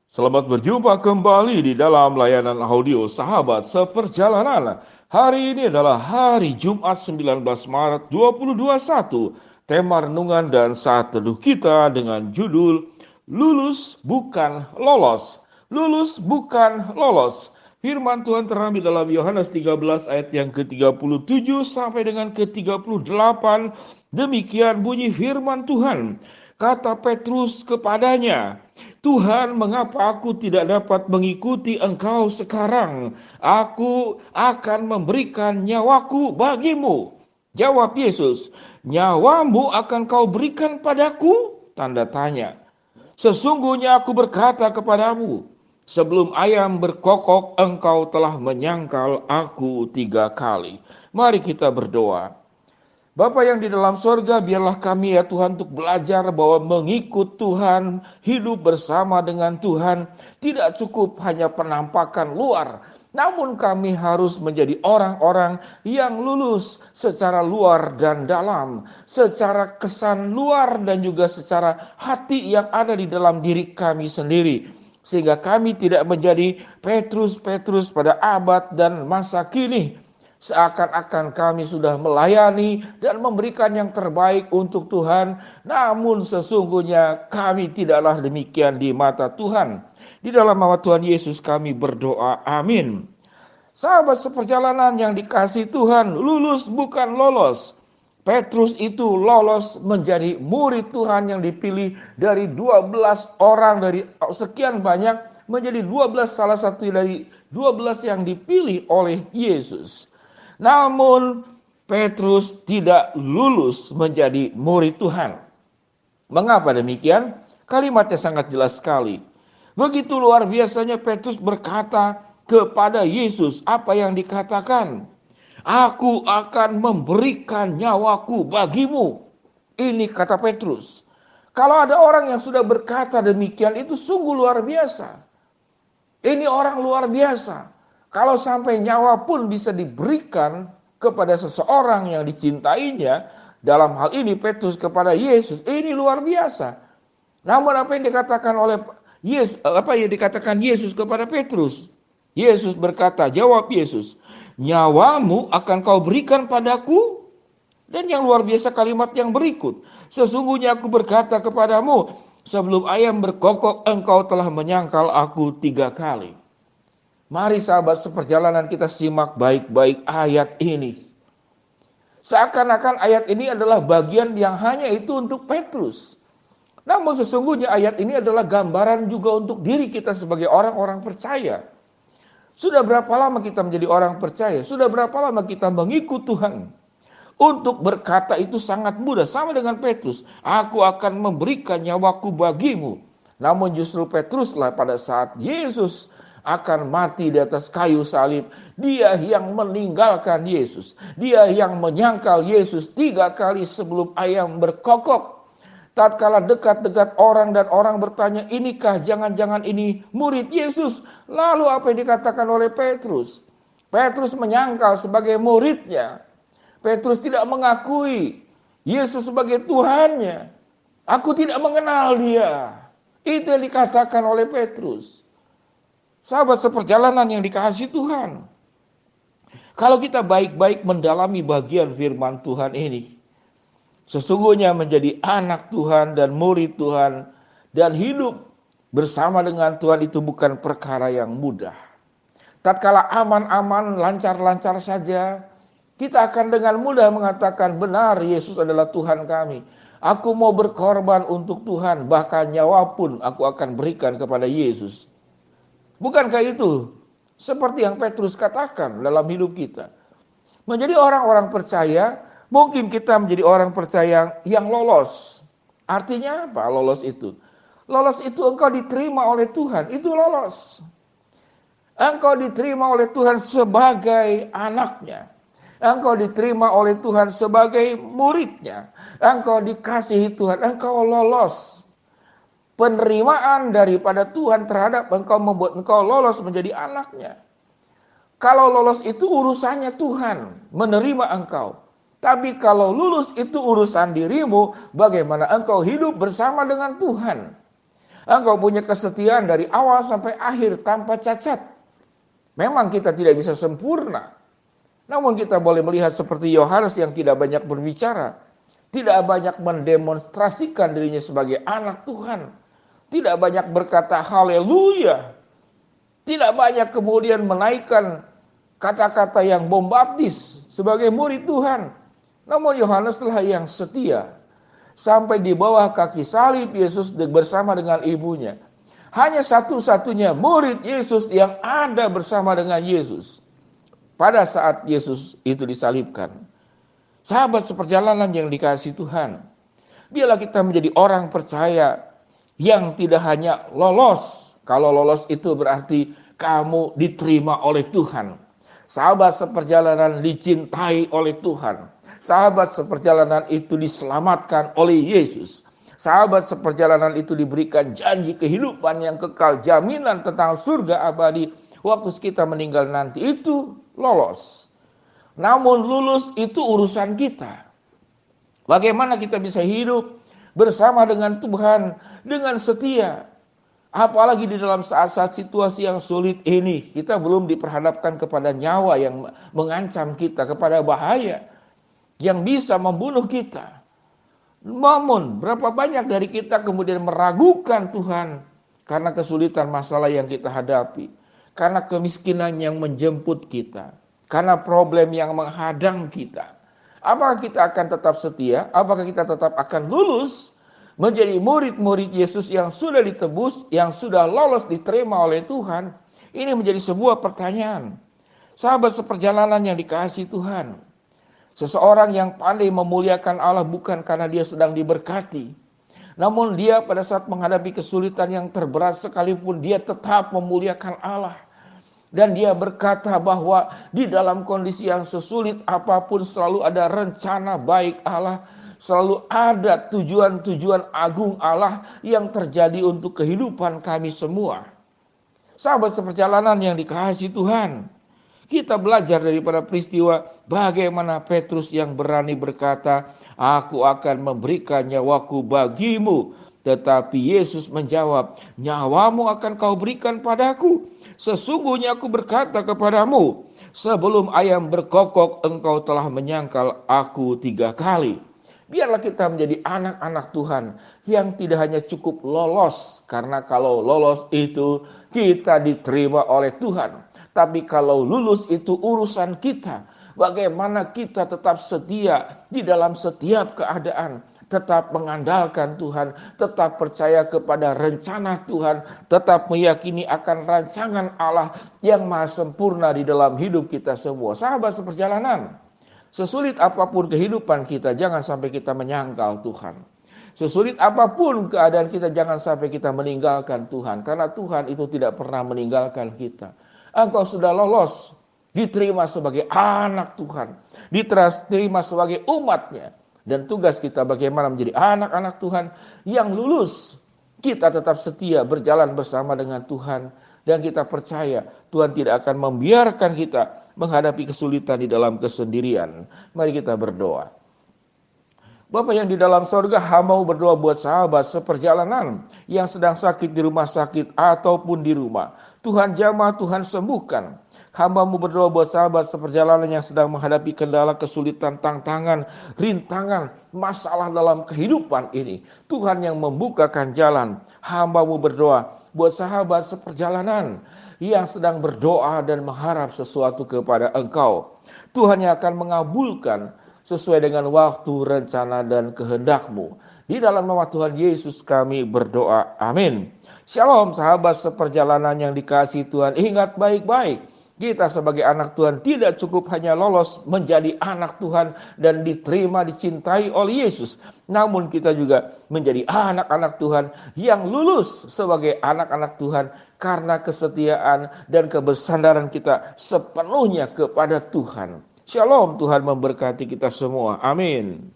Selamat berjumpa kembali di dalam layanan audio Sahabat Seperjalanan. Hari ini adalah hari Jumat 19 Maret 2021. Tema renungan dan saat teduh kita dengan judul Lulus Bukan Lolos. Lulus bukan lolos. Firman Tuhan terambil dalam Yohanes 13 ayat yang ke-37 sampai dengan ke-38. Demikian bunyi firman Tuhan. Kata Petrus kepadanya, Tuhan, mengapa aku tidak dapat mengikuti Engkau sekarang? Aku akan memberikan nyawaku bagimu. Jawab Yesus, nyawamu akan kau berikan padaku? Tanda tanya. Sesungguhnya aku berkata kepadamu, sebelum ayam berkokok engkau telah menyangkal aku 3 kali. Mari kita berdoa. Bapa yang di dalam sorga, biarlah kami ya Tuhan untuk belajar bahwa mengikut Tuhan, hidup bersama dengan Tuhan, tidak cukup hanya penampakan luar. Namun kami harus menjadi orang-orang yang lulus secara luar dan dalam, secara kesan luar dan juga secara hati yang ada di dalam diri kami sendiri. Sehingga kami tidak menjadi Petrus-Petrus pada abad dan masa kini, seakan-akan kami sudah melayani dan memberikan yang terbaik untuk Tuhan, namun sesungguhnya kami tidaklah demikian di mata Tuhan. Di dalam nama Tuhan Yesus kami berdoa, amin. Sahabat seperjalanan yang dikasihi Tuhan, lulus bukan lolos. Petrus itu lolos menjadi murid Tuhan yang dipilih dari 12 orang dari sekian banyak, menjadi 12, salah satu dari 12 yang dipilih oleh Yesus. Namun Petrus tidak lulus menjadi murid Tuhan. Mengapa demikian? Kalimatnya sangat jelas sekali. Begitu luar biasanya Petrus berkata kepada Yesus apa yang dikatakan. Aku akan memberikan nyawaku bagimu. Ini kata Petrus. Kalau ada orang yang sudah berkata demikian, itu sungguh luar biasa. Ini orang luar biasa. Kalau sampai nyawa pun bisa diberikan kepada seseorang yang dicintainya, dalam hal ini Petrus kepada Yesus, ini luar biasa. Namun apa yang dikatakan oleh Yesus, apa yang dikatakan Yesus kepada Petrus? Yesus berkata, jawab Yesus, nyawamu akan kau berikan padaku. Dan yang luar biasa kalimat yang berikut, sesungguhnya aku berkata kepadamu, sebelum ayam berkokok engkau telah menyangkal aku 3 kali. Mari sahabat seperjalanan kita simak baik-baik ayat ini. Seakan-akan ayat ini adalah bagian yang hanya itu untuk Petrus. Namun sesungguhnya ayat ini adalah gambaran juga untuk diri kita sebagai orang-orang percaya. Sudah berapa lama kita menjadi orang percaya? Sudah berapa lama kita mengikut Tuhan? Untuk berkata itu sangat mudah, sama dengan Petrus. Aku akan memberikan nyawaku bagimu. Namun justru Petruslah pada saat Yesus akan mati di atas kayu salib, dia yang meninggalkan Yesus. Dia yang menyangkal Yesus 3 kali sebelum ayam berkokok. Tatkala dekat-dekat orang dan orang bertanya, inikah jangan-jangan ini murid Yesus? Lalu apa yang dikatakan oleh Petrus? Petrus menyangkal sebagai muridnya. Petrus tidak mengakui Yesus sebagai Tuhannya. Aku tidak mengenal dia. Itu yang dikatakan oleh Petrus. Sahabat seperjalanan yang dikasihi Tuhan. Kalau kita baik-baik mendalami bagian firman Tuhan ini, sesungguhnya menjadi anak Tuhan dan murid Tuhan dan hidup bersama dengan Tuhan itu bukan perkara yang mudah. Tatkala aman-aman, lancar-lancar saja, kita akan dengan mudah mengatakan benar Yesus adalah Tuhan kami. Aku mau berkorban untuk Tuhan, bahkan nyawa pun aku akan berikan kepada Yesus. Bukankah itu seperti yang Petrus katakan dalam hidup kita? Menjadi orang-orang percaya, mungkin kita menjadi orang percaya yang lolos. Artinya apa lolos itu? Lolos itu engkau diterima oleh Tuhan, itu lolos. Engkau diterima oleh Tuhan sebagai anaknya. Engkau diterima oleh Tuhan sebagai muridnya. Engkau dikasihi Tuhan, engkau lolos. Penerimaan daripada Tuhan terhadap engkau membuat engkau lolos menjadi anaknya. Kalau lolos itu urusannya Tuhan, menerima engkau. Tapi kalau lulus itu urusan dirimu, bagaimana engkau hidup bersama dengan Tuhan. Engkau punya kesetiaan dari awal sampai akhir tanpa cacat. Memang kita tidak bisa sempurna, namun kita boleh melihat seperti Yohanes yang tidak banyak berbicara, tidak banyak mendemonstrasikan dirinya sebagai anak Tuhan, tidak banyak berkata haleluya, tidak banyak kemudian menaikkan kata-kata yang bombastis sebagai murid Tuhan. Namun Yohaneslah yang setia. Sampai di bawah kaki salib Yesus bersama dengan ibunya. Hanya satu-satunya murid Yesus yang ada bersama dengan Yesus pada saat Yesus itu disalibkan. Sahabat seperjalanan yang dikasihi Tuhan, biarlah kita menjadi orang percaya yang tidak hanya lolos. Kalau lolos itu berarti kamu diterima oleh Tuhan. Sahabat seperjalanan dicintai oleh Tuhan. Sahabat seperjalanan itu diselamatkan oleh Yesus. Sahabat seperjalanan itu diberikan janji kehidupan yang kekal, jaminan tentang surga abadi waktu kita meninggal nanti. Itu lolos. Namun lulus itu urusan kita. Bagaimana kita bisa hidup bersama dengan Tuhan dengan setia. Apalagi di dalam saat-saat situasi yang sulit ini, kita belum diperhadapkan kepada nyawa yang mengancam kita, kepada bahaya yang bisa membunuh kita. Namun berapa banyak dari kita kemudian meragukan Tuhan karena kesulitan masalah yang kita hadapi, karena kemiskinan yang menjemput kita, karena problem yang menghadang kita. Apakah kita akan tetap setia? Apakah kita tetap akan lulus menjadi murid-murid Yesus yang sudah ditebus, yang sudah lolos diterima oleh Tuhan? Ini menjadi sebuah pertanyaan. Sahabat seperjalanan yang dikasihi Tuhan, seseorang yang pandai memuliakan Allah bukan karena dia sedang diberkati, namun dia pada saat menghadapi kesulitan yang terberat sekalipun dia tetap memuliakan Allah. Dan dia berkata bahwa di dalam kondisi yang sesulit apapun selalu ada rencana baik Allah, selalu ada tujuan-tujuan agung Allah yang terjadi untuk kehidupan kami semua. Sahabat seperjalanan yang dikasihi Tuhan, kita belajar daripada peristiwa bagaimana Petrus yang berani berkata, "Aku akan memberikan nyawaku bagimu." Tetapi Yesus menjawab, "Nyawamu akan kau berikan padaku. Sesungguhnya aku berkata kepadamu, sebelum ayam berkokok engkau telah menyangkal aku 3 kali." Biarlah kita menjadi anak-anak Tuhan yang tidak hanya cukup lolos, karena kalau lolos itu kita diterima oleh Tuhan. Tapi kalau lulus itu urusan kita. Bagaimana kita tetap setia di dalam setiap keadaan. Tetap mengandalkan Tuhan, tetap percaya kepada rencana Tuhan, tetap meyakini akan rancangan Allah yang maha sempurna di dalam hidup kita semua. Sahabat seperjalanan, sesulit apapun kehidupan kita, jangan sampai kita menyangkal Tuhan. Sesulit apapun keadaan kita, jangan sampai kita meninggalkan Tuhan. Karena Tuhan itu tidak pernah meninggalkan kita. Engkau sudah lolos, diterima sebagai anak Tuhan, diterima sebagai umatnya. Dan tugas kita bagaimana menjadi anak-anak Tuhan yang lulus. Kita tetap setia berjalan bersama dengan Tuhan. Dan kita percaya Tuhan tidak akan membiarkan kita menghadapi kesulitan di dalam kesendirian. Mari kita berdoa. Bapa yang di dalam sorga, hamba mau berdoa buat sahabat seperjalanan yang sedang sakit di rumah sakit ataupun di rumah. Tuhan jamah, Tuhan sembuhkan. Hamba-Mu berdoa buat sahabat seperjalanan yang sedang menghadapi kendala, kesulitan, tantangan, rintangan, masalah dalam kehidupan ini. Tuhan yang membukakan jalan. Hamba-Mu berdoa buat sahabat seperjalanan yang sedang berdoa dan mengharap sesuatu kepada Engkau. Tuhan yang akan mengabulkan sesuai dengan waktu, rencana, dan kehendak-Mu. Di dalam nama Tuhan Yesus kami berdoa. Amin. Shalom sahabat seperjalanan yang dikasihi Tuhan. Ingat baik-baik. Kita sebagai anak Tuhan tidak cukup hanya lolos menjadi anak Tuhan dan diterima, dicintai oleh Yesus. Namun kita juga menjadi anak-anak Tuhan yang lulus sebagai anak-anak Tuhan karena kesetiaan dan kebersandaran kita sepenuhnya kepada Tuhan. Shalom, Tuhan memberkati kita semua. Amin.